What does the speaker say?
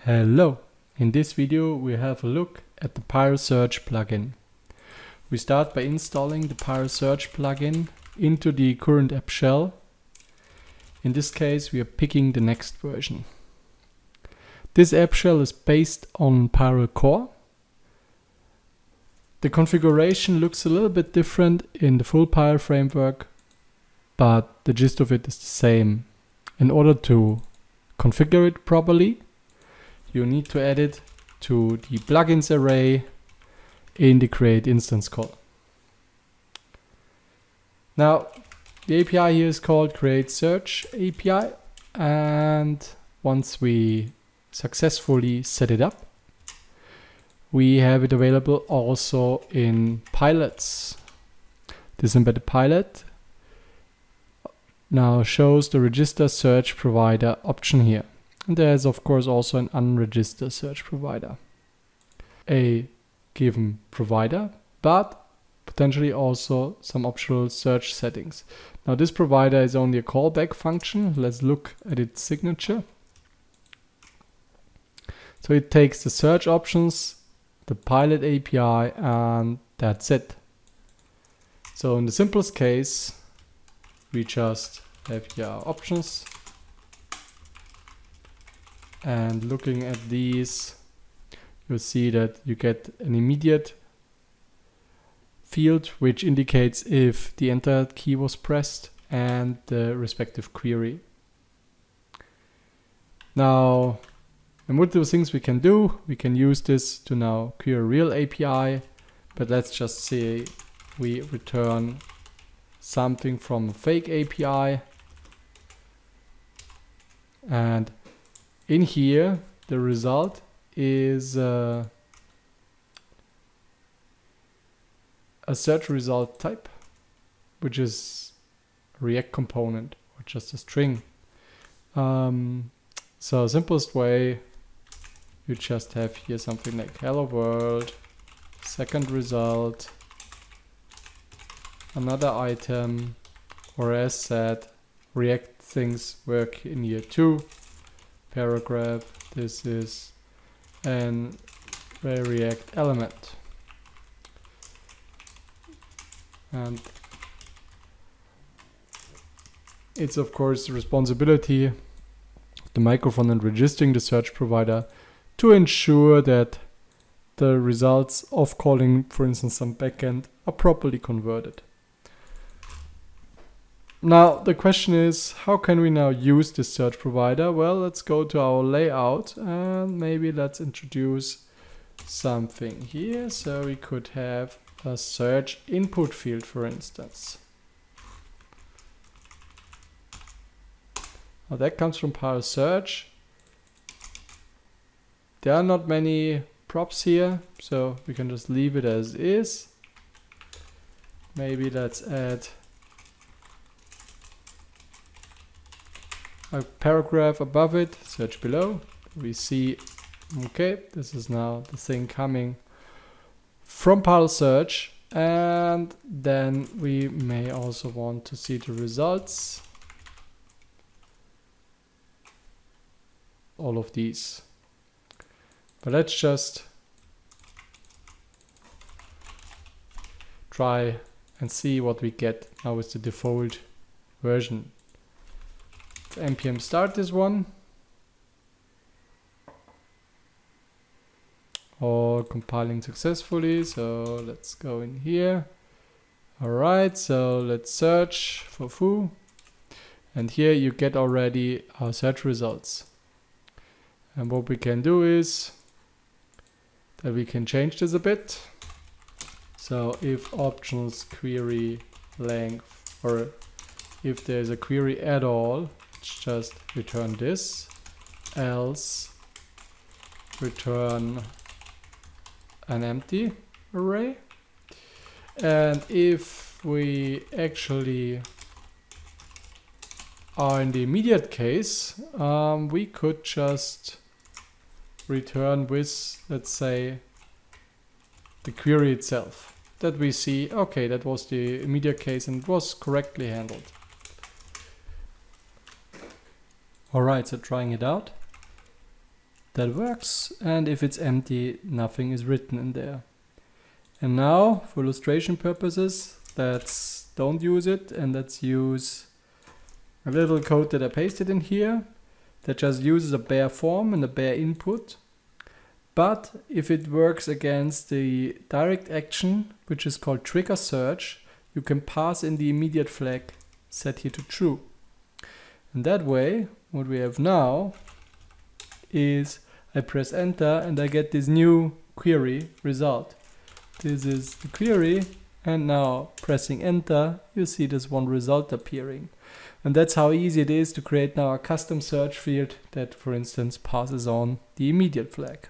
Hello! In this video we have a look at the piral-search plugin. We start by installing the piral-search plugin into the current app shell. In this case we are picking the next version. This app shell is based on Piral Core. The configuration looks a little bit different in the full Piral framework, but the gist of it is the same. In order to configure it properly, you need to add it to the plugins array in the create instance call. Now, the API here is called piral-search API, and once we successfully set it up, we have it available also in pilots. This embedded pilot now shows the register search provider option here. And there's of course also an unregistered search provider. A given provider, but potentially also some optional search settings. Now this provider is only a callback function. Let's look at its signature. So it takes the search options, the pilot API, and that's it. So in the simplest case, we just have here our options. And looking at these, you'll see that you get an immediate field which indicates if the enter key was pressed and the respective query. Now, there are multiple things we can do. We can use this to now query a real API, but let's just say we return something from a fake API. And in here, the result is a search result type, which is a React component or just a string. So simplest way, you just have here something like hello world, second result, another item, or as said, React things work in here too. Paragraph, this is an React element. And it's of course the responsibility of the microphone and registering the search provider to ensure that the results of calling, for instance, some backend are properly converted. Now the question is, how can we now use this search provider? Well, let's go to our layout and maybe let's introduce something here. So we could have a search input field, for instance. Now that comes from piral-search. There are not many props here, so we can just leave it as is. Maybe let's add a paragraph above it, search below. We see, okay, this is now the thing coming from piral-search, and then we may also want to see the results. All of these. But let's just try and see what we get now with the default version. Npm start this one, or compiling successfully, so let's go in here. Alright, so let's search for foo, and here you get already our search results. And what we can do is that we can change this a bit. So if optionals query length, or if there's a query at all, just return this, else return an empty array. And if we actually are in the immediate case, we could just return with, let's say, the query itself, that we see, okay, that was the immediate case and it was correctly handled. Alright, so trying it out. that works, and if it's empty, nothing is written in there. And now, for illustration purposes, don't use it, and let's use a little code that I pasted in here that just uses a bare form and a bare input. But if it works against the direct action, which is called trigger search, you can pass in the immediate flag set here to true. And that way, what we have now is I press enter and I get this new query result. This is the query, and now pressing enter, you see this one result appearing. And that's how easy it is to create now a custom search field that, for instance, passes on the immediate flag.